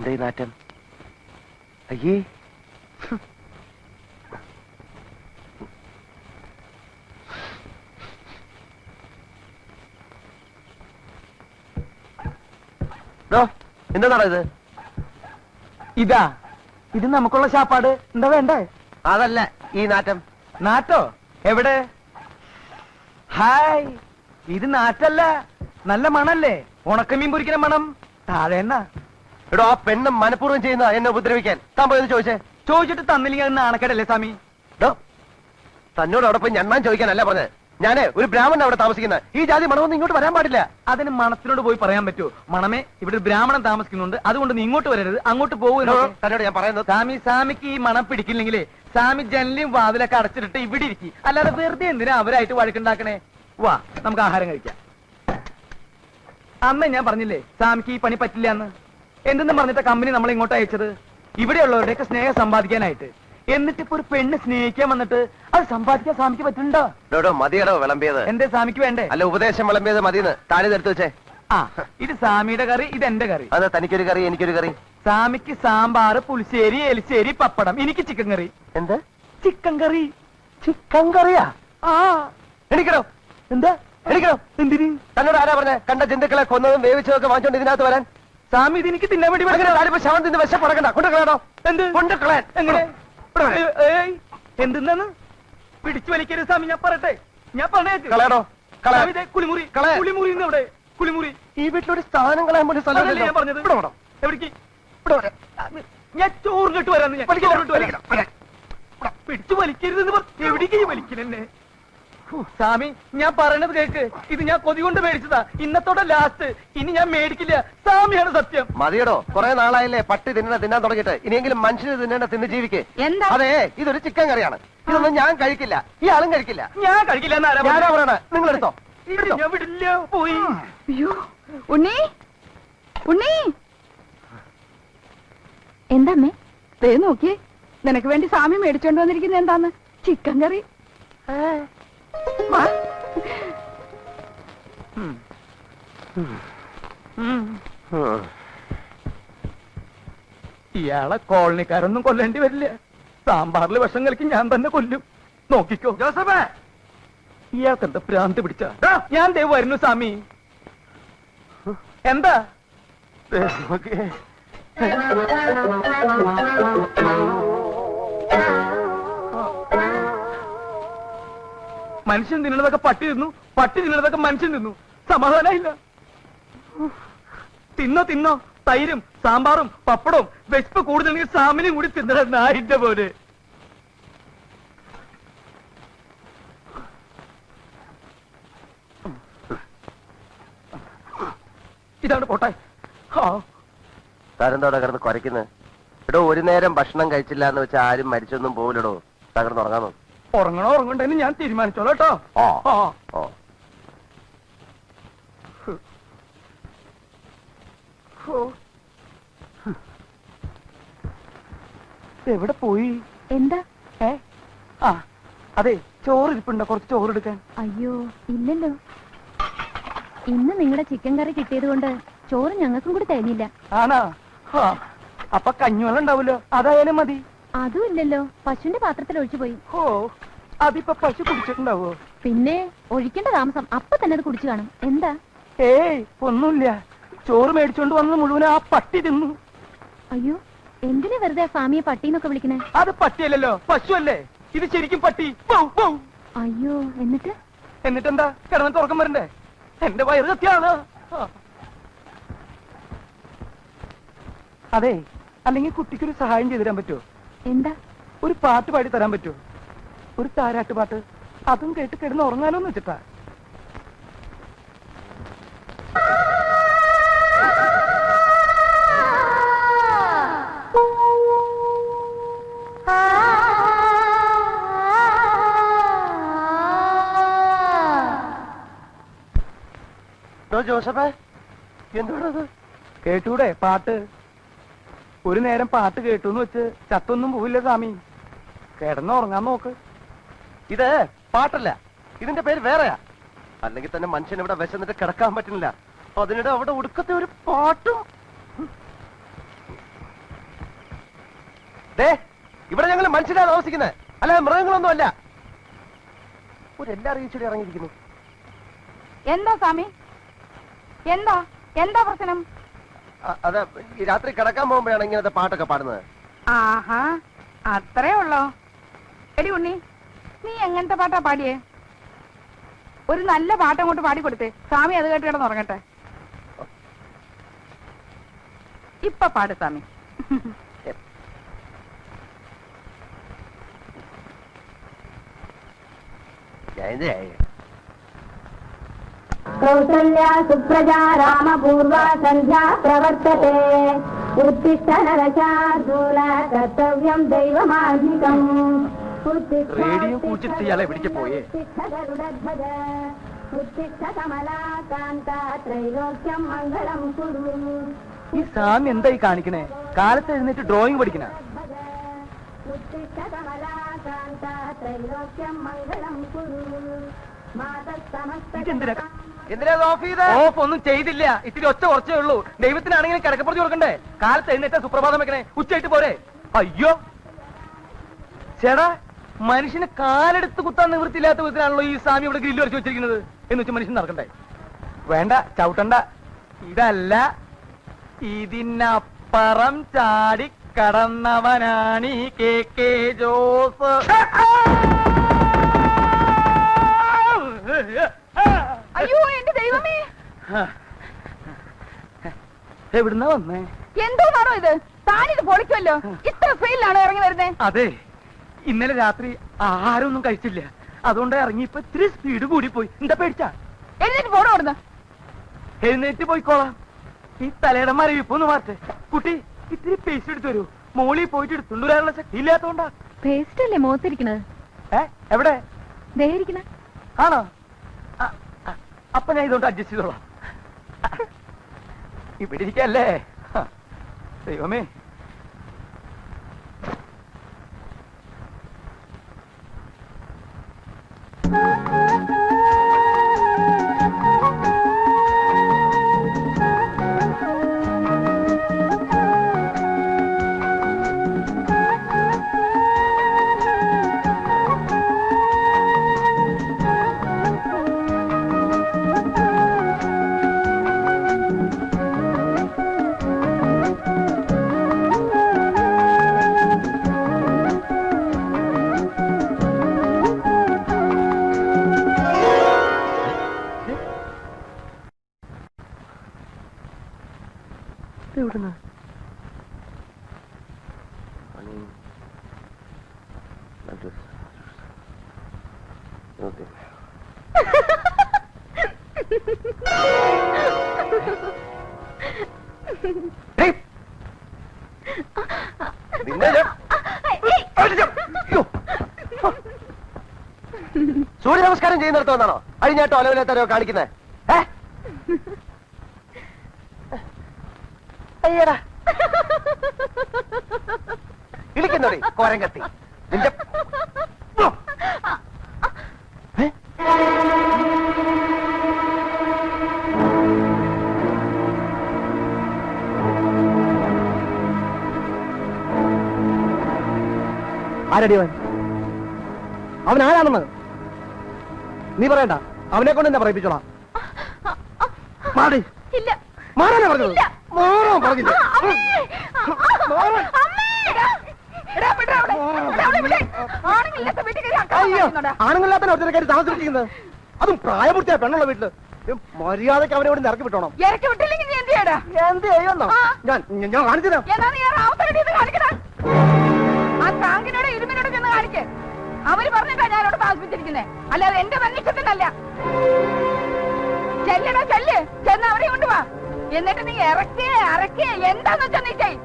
എന്താ ഈ നാറ്റം? അയ്യേ, എന്താണോ ഇത്? ഇത് നമുക്കുള്ള ശാപ്പാട്. എന്താ വേണ്ടേ? അതല്ല ഈ നാറ്റം. നാറ്റോ? എവിടെ? ഹായ്, ഇത് നാറ്റല്ല, നല്ല മണല്ലേ, ഉണക്കമീൻ പൊരിക്കുന്ന മണം. താഴെ എന്നാ? എടോ, ആ പെണ്ണ് മനഃപൂർവ്വം ചെയ്യുന്ന എന്നെ ഉപദ്രവിക്കാൻ. താൻ പോയെന്ന് ചോദിച്ചേ. ചോദിച്ചിട്ട് തന്നില്ലെങ്കിൽ നാണക്കേടല്ലേ സ്വാമി? തന്നോട് അവിടെ പോയി ഞണ്ണാൻ ചോദിക്കാനല്ല പറഞ്ഞത്. ഞാന് ഒരു ബ്രാഹ്മണൻ അവിടെ താമസിക്കുന്ന. ഈ ജാതി മണമൊന്നും ഇങ്ങോട്ട് വരാൻ പാടില്ല. അതിന് മണത്തിനോട് പോയി പറയാൻ പറ്റുമോ? മണമേ, ഇവിടെ ഒരു ബ്രാഹ്മണൻ താമസിക്കുന്നുണ്ട്, അതുകൊണ്ട് നീ ഇങ്ങോട്ട് വരരുത്, അങ്ങോട്ട് പോകുന്നു. തന്നോട് ഞാൻ പറയുന്നത്, സ്വാമിക്ക് ഈ മണം പിടിക്കില്ലെങ്കിലേ സ്വാമി ജനലും വാതിലൊക്കെ അടച്ചിട്ട് ഇവിടെ ഇരിക്കും. അല്ലാതെ വെറുതെ എന്തിനാ അവരായിട്ട് വഴക്കുണ്ടാക്കണേ? വാ, നമുക്ക് ആഹാരം കഴിക്കാം. അന്ന് ഞാൻ പറഞ്ഞില്ലേ സ്വാമിക്ക് ഈ പണി പറ്റില്ല എന്ന്. എന്തെന്നും പറഞ്ഞിട്ട് കമ്പനി നമ്മളെ ഇങ്ങോട്ട് അയച്ചത് ഇവിടെയുള്ളവരുടെയൊക്കെ സ്നേഹം സമ്പാദിക്കാനായിട്ട്. എന്നിട്ട് ഇപ്പൊ ഒരു പെണ്ണ് സ്നേഹിക്കാൻ വന്നിട്ട് അത് സമ്പാദിക്കാൻ സ്വാമിക്ക് പറ്റുന്നുണ്ടോ? മതിയടോ വിളമ്പിയത്. എന്തേ സ്വാമിക്ക് വേണ്ടേ? അല്ല, ഉപദേശം വിളമ്പിയത് മതിയെന്ന് താനിതെടുത്ത് വെച്ചേ. ആ, ഇത് സ്വാമിയുടെ കറി, ഇത് എന്റെ കറി. അതെ, തനിക്കൊരു കറി, എനിക്കൊരു കറി. സ്വാമിക്ക് സാമ്പാറ്, പുളിശ്ശേരി, എലിശ്ശേരി, പപ്പടം. എനിക്ക് ചിക്കൻ കറി. എന്ത് ചിക്കൻ കറി? ചിക്കൻ കറിയാ? ആ, എണിക്കണോ? എന്താ എണിക്കണോ? എന്തിന്? തന്നോട് ആരാ പറഞ്ഞ കണ്ട ജന്തുക്കളെ കൊന്നതും വേവിച്ചതും ഒക്കെ വാങ്ങിച്ചോണ്ട് ഇതിനകത്ത് വരാൻ? സ്വാമി ഇത് എനിക്ക് തിന്നാൻ വേണ്ടി ശവം തിന്ന് വിശപ്പടക്കണ്ട. കൊണ്ടുകളയാണോ? എന്ത് കൊണ്ടുകളയാൻ? എങ്ങനെ? എന്തെന്നാണ്? പിടിച്ചു വലിക്കരുത് സ്വാമി, ഞാൻ പറയട്ടെ, ഞാൻ പറഞ്ഞേക്ക്. കളയണോ? കുളിമുറി, കുളിമുറി ഇവിടെ, കുളിമുറി. ഈ വീട്ടിലൊരു സ്ഥാനം കളയാൻ പോലും സ്ഥലമല്ലേ ഞാൻ പറഞ്ഞത്. എവിടേക്ക്? ഞാൻ ചോറ് കേട്ട് വരാന്ന്. ഞാൻ പിടിച്ചു വലിക്കരുതെന്ന് പറഞ്ഞു. എവിടേക്ക് വലിക്കലെന്നെ? സ്വാമി, ഞാൻ പറയണത് കേക്ക്. ഇത് ഞാൻ കൊതി കൊണ്ട് മേടിച്ചതാ, ഇന്നത്തോടെ ലാസ്റ്റ്. ഇനി ഞാൻ മേടിക്കില്ല. സ്വാമിയാണ് സത്യം. മതിയടോ, കുറെ നാളായില്ലേ പട്ടി തിന്നാൻ തുടങ്ങിയിട്ട്. ഇനിയെങ്കിലും മനുഷ്യന് തിന്ന് ജീവിക്ക്. അതെ, ഇതൊരു ചിക്കൻ കറിയാണ്. ഇതൊന്നും ഞാൻ കഴിക്കില്ല, ഈ ആളും കഴിക്കില്ല. ഞാൻ കഴിക്കില്ല. ഞാനാ പറയണ, നിങ്ങളെടുത്തോ. ഞാൻ വിടില്ല. പോയി. അയ്യോ, ഉണ്ണി, ഉണ്ണി, എന്താമ്മേ? ദേ നോക്കിയേ, നിനക്ക് വേണ്ടി സ്വാമി മേടിച്ചോണ്ട് വന്നിരിക്കുന്നത് എന്താന്ന്? ചിക്കൻ കറി. ഇയാളെ കോളനിക്കാരൊന്നും കൊല്ലേണ്ടി വരില്ല. സാമ്പാറിൽ വിഷം കലക്കി ഞാൻ തന്നെ കൊല്ലും. നോക്കിക്കോ ജോസഫേ. ഇയാൾക്ക് എന്താ ഭ്രാന്ത് പിടിച്ച? ഞാൻ ദേ വരുന്നു സ്വാമി. എന്താ? മനുഷ്യൻ തിന്നണതൊക്കെ പട്ടി തിന്നു, പട്ടി തിന്നണതൊക്കെ മനുഷ്യൻ തിന്നു. സമാധാനമില്ല. തിന്നോ തൈരും സാമ്പാറും പപ്പടവും. വിശപ്പ് കൂടുതലെങ്കിൽ സാമിനും കൂടി തിന്നണ നായിന്റെ പോലെ. ഇതാണ് പോട്ടെ. താരെന്തോടെ കിടന്ന് കുരയ്ക്കുന്നത്? എടോ, ഒരു നേരം ഭക്ഷണം കഴിച്ചില്ല എന്ന് വെച്ചാൽ ആരും മരിച്ചൊന്നും പോവില്ലടോ. തകർന്ന് ഉറങ്ങാമോ? ഉറങ്ങണ്ടെന്ന് ഞാൻ തീരുമാനിച്ചോളൂ കേട്ടോ. എവിടെ പോയി? എന്താ? അതെ, ചോറ് ഇരിപ്പുണ്ടോ? കുറച്ച് ചോറ് എടുക്കാൻ. അയ്യോ ഇല്ലല്ലോ, ഇന്ന് നിങ്ങളുടെ ചിക്കൻ കറി കിട്ടിയത് കൊണ്ട് ചോറ് ഞങ്ങൾക്കും കൂടി തരുന്നില്ല. ആണോ? അപ്പൊ കഞ്ഞിവെള്ളം ഉണ്ടാവൂലോ, അതായാലും മതി. അതും ഇല്ലല്ലോ, പശുവിന്റെ പാത്രത്തിൽ ഒഴിച്ചു പോയി. അതിപ്പോ പശു കുടിച്ചിട്ടുണ്ടാവോ? പിന്നെ ഒഴിക്കേണ്ട താമസം, അപ്പൊ തന്നെ അത് കുടിച്ചു കാണും. എന്താ? ഏയ് ഒന്നുമില്ല. ചോറ് മേടിച്ചോണ്ട് വന്നത് മുഴുവൻ ആ പട്ടി തിന്നു. അയ്യോ, എന്തിനാ വെറുതെ സ്വാമിയെ പട്ടിന്നൊക്കെ വിളിക്കണേ? അത് പട്ടിയല്ലല്ലോ, പശു അല്ലേ. ഇത് ശരിക്കും പട്ടി. അയ്യോ, എന്നിട്ടെന്താ? കിടന്നിട്ട് ഉറക്കം വരണ്ടേ? എന്റെ വയറ് കത്തിയാണ്. അതെ, അല്ലെങ്കിൽ കുട്ടിക്കൊരു സഹായം ചെയ്തു തരാൻ പറ്റുമോ? എന്താ? ഒരു പാട്ട് പാടി തരാൻ പറ്റുമോ? ഒരു താരാട്ട് പാട്ട്. അതും കേട്ട് കിടന്ന് ഉറങ്ങാലോന്ന് വെച്ചിട്ടാ. ജോസഫേ, എന്തുകൊണ്ടത്? കേട്ടൂടെ പാട്ട്? ഒരു നേരം പാട്ട് കേട്ടൂന്ന് വെച്ച് ചത്തൊന്നും പോവില്ല സ്വാമി. കിടന്ന് ഉറങ്ങാൻ നോക്ക്. ഇത് പാട്ടല്ല, ഇതിന്റെ പേര് വേറെയാ. അല്ലെങ്കിൽ തന്നെ മനുഷ്യൻ ഇവിടെ വിശന്നിട്ട് കിടക്കാൻ പറ്റുന്നില്ല. അതിനിടെ അവിടെ ഒടുക്കത്തെ ഒരു പാട്ടും. ഇവിടെ ഞങ്ങൾ മനുഷ്യരാണ് താമസിക്കുന്നത്, അല്ലാതെ മൃഗങ്ങളൊന്നും അല്ല. ഒരെല്ലാ റീച്ചൂടെ ഇറങ്ങിയിരിക്കുന്നു. എന്താ സ്വാമി, എന്താ എന്താ പ്രശ്നം? അതെ, ഈ രാത്രി കിടക്കാൻ പോകുമ്പോഴാണ് ഇങ്ങനത്തെ പാട്ടൊക്കെ പാടുന്നത്. ആഹാ, അത്രേ ഉള്ളോ? എടി ഉണ്ണി, നീ എങ്ങനത്തെ പാട്ടാ പാടിയേ? ഒരു നല്ല പാട്ടങ്ങോട്ട് പാടിക്കൊടുത്തേ, സ്വാമി അത് കേട്ട് കിടന്നുറങ്ങട്ടെ. ഇപ്പൊ പാട് സ്വാമി. കൗസല്യാ സുപ്രജാ രാമപൂർവ സന്ധ്യാ പ്രവർത്തത്തെ ഉത്തിഷ്ഠ നരശാർദൂല കർത്തവ്യം ദൈവമാധികം. റേഡിയോ കൂച്ചിട്ട് ഇയാളെ എവിടേക്ക് പോയേ? ഈ സ്വാമി എന്തായി കാണിക്കണേ? കാലത്ത് എഴുന്നേറ്റ് ഡ്രോയിങ് പഠിക്കണ? ഓഫ് ഒന്നും ചെയ്തില്ല, ഇത്തിരി ഒച്ച കുറച്ചേ ഉള്ളൂ. ദൈവത്തിനാണെങ്കിലും കിടക്കപ്പുറത്ത് കൊടുക്കണ്ടേ? കാലത്ത് എഴുന്നേറ്റ സുപ്രഭാതം വെക്കണേ, ഉച്ചയായിട്ട് പോരെ? അയ്യോ ചേടാ, മനുഷ്യന് കാലെടുത്ത് കുത്താൻ നിവൃത്തിയില്ലാത്ത വിധത്തിലാണല്ലോ ഈ സ്വാമി ഇവിടെ ഗ്രില്ല് വരച്ച് വെച്ചിരിക്കുന്നത്. എന്ന് വെച്ചാൽ മനുഷ്യൻ നടക്കണ്ടേ? വേണ്ട, ചവിട്ടണ്ട. ഇതല്ല, ഇതിനപ്പുറം ചാടി കടന്നവനാണ് ഈ കെ ജോസ്. അയ്യോ എന്റെ ദൈവമേ, എവിടുന്നാ വന്നേ? എന്തോന്നാണോ ഇത്? താനിത് പൊളിക്കുമല്ലോ, ഇത്ര സ്പീഡിലാണോ ഇറങ്ങി വരുന്നേ? അതെ, ഇന്നലെ രാത്രി ആഹാരമൊന്നും കഴിച്ചില്ല, അതുകൊണ്ട് ഇറങ്ങിയപ്പോ ഇത്തിരി സ്പീഡ് കൂടി പോയി. എന്താ പേടിച്ചാ? എഴുന്നേറ്റ് പോണോ അവിടുന്ന്? എഴുന്നേറ്റ് പോയിക്കോളാം. ഈ തലയുടെ മരവിപ്പൊന്ന് മാറ്റേ. കുട്ടി, ഇത്തിരി പേസ്റ്റ് എടുത്തു വരൂ. മോളിൽ പോയിട്ട് എടുത്തുകൊണ്ട് വരാനുള്ള ശക്തി ഇല്ലാത്തോണ്ടാ. പേസ്റ്റ് അല്ലേ മുഖത്തിരിക്കണത്? എവിടെ? ദേ ഇരിക്കണ. ആണോ? അപ്പൊ ഞാൻ ഇതുകൊണ്ട് അഡ്ജസ്റ്റ് ചെയ്തോളാം. ഇവിടെ ഇരിക്കല്ലേ? ദൈവമേ, എവിടുന്ന? സൂര്യ നമസ്കാരം ചെയ്യുന്നിടത്തോന്നാണോ അഴിഞ്ഞാട്ടോ അലവിലാത്തരോ കാണിക്കുന്നത്? അയ്യടാ, ഇളിക്കുന്നോടി കോരങ്കത്തി നിന്റെ. ആരടി അവൻ? അവൻ ആരാണെന്ന് നീ പറയണ്ട. അവനെ കൊണ്ട് എന്നെ പറയിപ്പിച്ചോളാം. മാറി മാറാനാ പറഞ്ഞത്? മാറാൻ പറഞ്ഞില്ല. അയ്യോ, ആണുങ്ങളില്ലാത്ത ഒറ്റക്കാരി താമസിച്ചിരിക്കുന്നത്, അതും പ്രായപൂർത്തിയായ പെണ്ണുള്ള വീട്ടില്. മര്യാദക്ക് അവനെ ഇവിടെ ഇറക്കി വിട്ടോണം. ഇറക്കി വിട്ടില്ലെങ്കിൽ നീ എന്ത് ചെയ്യടാ? എന്ത് ചെയ്യുന്നോ? ഞാൻ കാണിച്ചതാ. ആ ടാങ്കിനോട് ഇരുമിനോട് ചെന്ന് കാണിക്ക്. അവര് പറഞ്ഞിട്ടാ ഞാനോട് താമസിപ്പിച്ചിരിക്കുന്നേ, അല്ലാതെ എന്റെ മനുഷ്യത്തിനല്ല. ചെല്ലടാ, ചെല്ല്, ചെന്ന് അവരെ കൊണ്ടുവാ. എന്നിട്ട് നീ ഇറക്കിയേ എന്താന്ന് വെച്ചാ നീ ചെയ്.